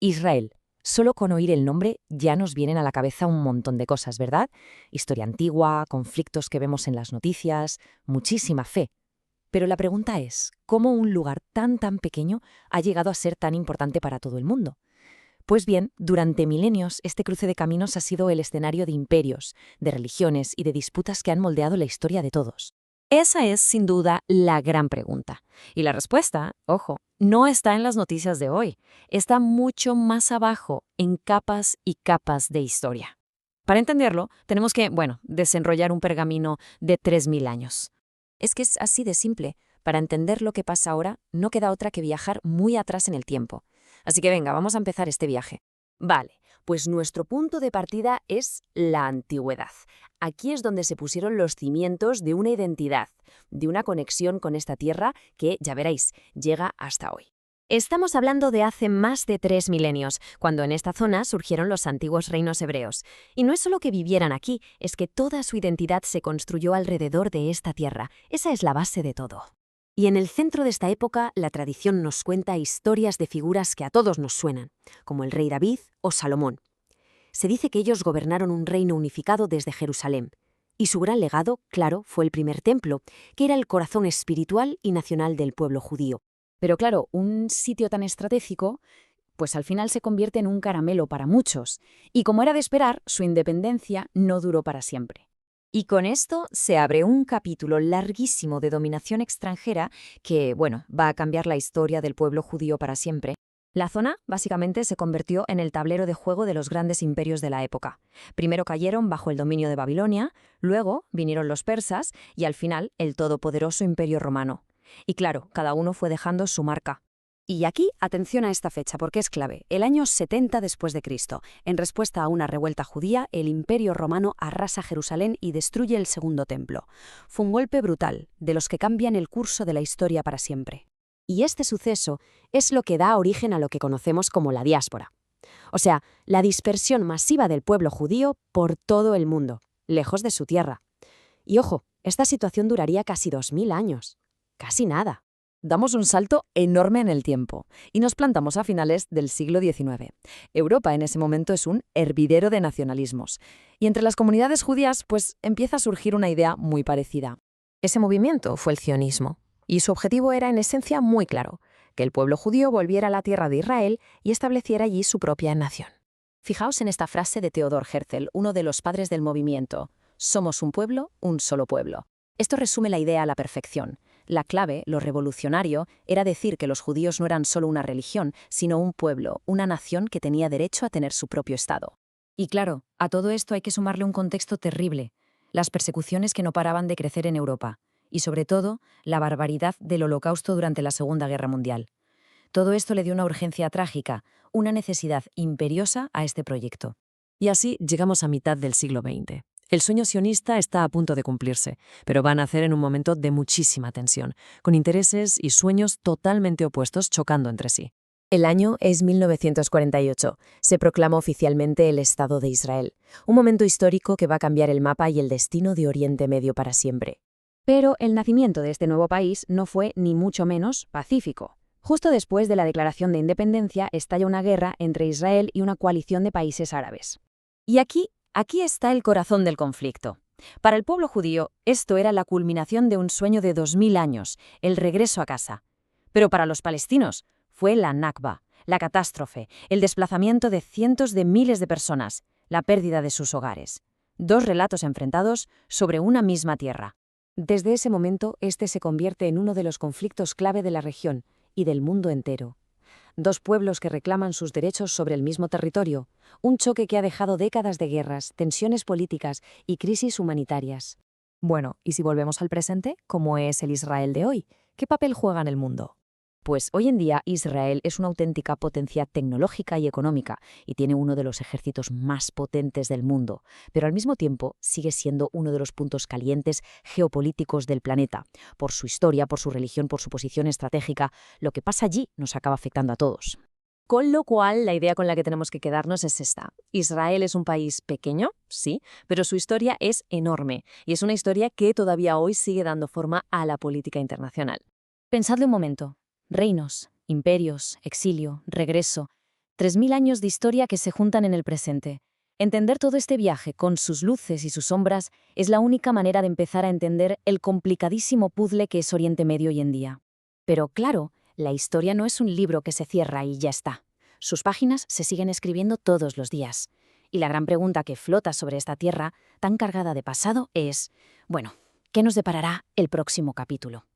Israel. Solo con oír el nombre ya nos vienen a la cabeza un montón de cosas, ¿verdad? Historia antigua, conflictos que vemos en las noticias, muchísima fe. Pero la pregunta es, ¿cómo un lugar tan pequeño ha llegado a ser tan importante para todo el mundo? Pues bien, durante milenios este cruce de caminos ha sido el escenario de imperios, de religiones y de disputas que han moldeado la historia de todos. Esa es, sin duda, la gran pregunta. Y la respuesta, ojo, no está en las noticias de hoy, está mucho más abajo, en capas y capas de historia. Para entenderlo, tenemos que, desenrollar un pergamino de 3000 años. Es que es así de simple. Para entender lo que pasa ahora, no queda otra que viajar muy atrás en el tiempo. Así que venga, vamos a empezar este viaje. Vale, pues nuestro punto de partida es la antigüedad. Aquí es donde se pusieron los cimientos de una identidad, de una conexión con esta tierra que, ya veréis, llega hasta hoy. Estamos hablando de hace más de 3 milenios, cuando en esta zona surgieron los antiguos reinos hebreos. Y no es solo que vivieran aquí, es que toda su identidad se construyó alrededor de esta tierra. Esa es la base de todo. Y en el centro de esta época, la tradición nos cuenta historias de figuras que a todos nos suenan, como el rey David o Salomón. Se dice que ellos gobernaron un reino unificado desde Jerusalén. Y su gran legado, claro, fue el primer templo, que era el corazón espiritual y nacional del pueblo judío. Pero claro, un sitio tan estratégico, pues al final se convierte en un caramelo para muchos. Y como era de esperar, su independencia no duró para siempre. Y con esto se abre un capítulo larguísimo de dominación extranjera que, va a cambiar la historia del pueblo judío para siempre. La zona, básicamente, se convirtió en el tablero de juego de los grandes imperios de la época. Primero cayeron bajo el dominio de Babilonia, luego vinieron los persas y al final el todopoderoso Imperio Romano. Y claro, cada uno fue dejando su marca. Y aquí, atención a esta fecha, porque es clave. El año 70 después de Cristo. En respuesta a una revuelta judía, el Imperio Romano arrasa Jerusalén y destruye el Segundo Templo. Fue un golpe brutal, de los que cambian el curso de la historia para siempre. Y este suceso es lo que da origen a lo que conocemos como la diáspora. O sea, la dispersión masiva del pueblo judío por todo el mundo, lejos de su tierra. Y ojo, esta situación duraría casi 2000 años. Casi nada. Damos un salto enorme en el tiempo y nos plantamos a finales del siglo XIX. Europa en ese momento es un hervidero de nacionalismos. Y entre las comunidades judías, pues empieza a surgir una idea muy parecida. Ese movimiento fue el sionismo. Y su objetivo era en esencia muy claro, que el pueblo judío volviera a la tierra de Israel y estableciera allí su propia nación. Fijaos en esta frase de Theodor Herzl, uno de los padres del movimiento: somos un pueblo, un solo pueblo. Esto resume la idea a la perfección. La clave, lo revolucionario, era decir que los judíos no eran solo una religión, sino un pueblo, una nación que tenía derecho a tener su propio Estado. Y claro, a todo esto hay que sumarle un contexto terrible: las persecuciones que no paraban de crecer en Europa. Y sobre todo, la barbaridad del Holocausto durante la Segunda Guerra Mundial. Todo esto le dio una urgencia trágica, una necesidad imperiosa a este proyecto. Y así llegamos a mitad del siglo XX. El sueño sionista está a punto de cumplirse, pero va a nacer en un momento de muchísima tensión, con intereses y sueños totalmente opuestos chocando entre sí. El año es 1948. Se proclama oficialmente el Estado de Israel, un momento histórico que va a cambiar el mapa y el destino de Oriente Medio para siempre. Pero el nacimiento de este nuevo país no fue ni mucho menos pacífico. Justo después de la declaración de independencia estalla una guerra entre Israel y una coalición de países árabes. Y aquí está el corazón del conflicto. Para el pueblo judío, esto era la culminación de un sueño de 2000 años, el regreso a casa. Pero para los palestinos fue la Nakba, la catástrofe, el desplazamiento de cientos de miles de personas, la pérdida de sus hogares. Dos relatos enfrentados sobre una misma tierra. Desde ese momento, este se convierte en uno de los conflictos clave de la región y del mundo entero. Dos pueblos que reclaman sus derechos sobre el mismo territorio, un choque que ha dejado décadas de guerras, tensiones políticas y crisis humanitarias. Bueno, y si volvemos al presente, ¿cómo es el Israel de hoy? ¿Qué papel juega en el mundo? Pues hoy en día Israel es una auténtica potencia tecnológica y económica y tiene uno de los ejércitos más potentes del mundo, pero al mismo tiempo sigue siendo uno de los puntos calientes geopolíticos del planeta. Por su historia, por su religión, por su posición estratégica, lo que pasa allí nos acaba afectando a todos. Con lo cual, la idea con la que tenemos que quedarnos es esta. Israel es un país pequeño, sí, pero su historia es enorme y es una historia que todavía hoy sigue dando forma a la política internacional. Pensadlo un momento. Reinos, imperios, exilio, regreso. 3000 años de historia que se juntan en el presente. Entender todo este viaje, con sus luces y sus sombras, es la única manera de empezar a entender el complicadísimo puzzle que es Oriente Medio hoy en día. Pero claro, la historia no es un libro que se cierra y ya está. Sus páginas se siguen escribiendo todos los días. Y la gran pregunta que flota sobre esta tierra, tan cargada de pasado, es, bueno, ¿qué nos deparará el próximo capítulo?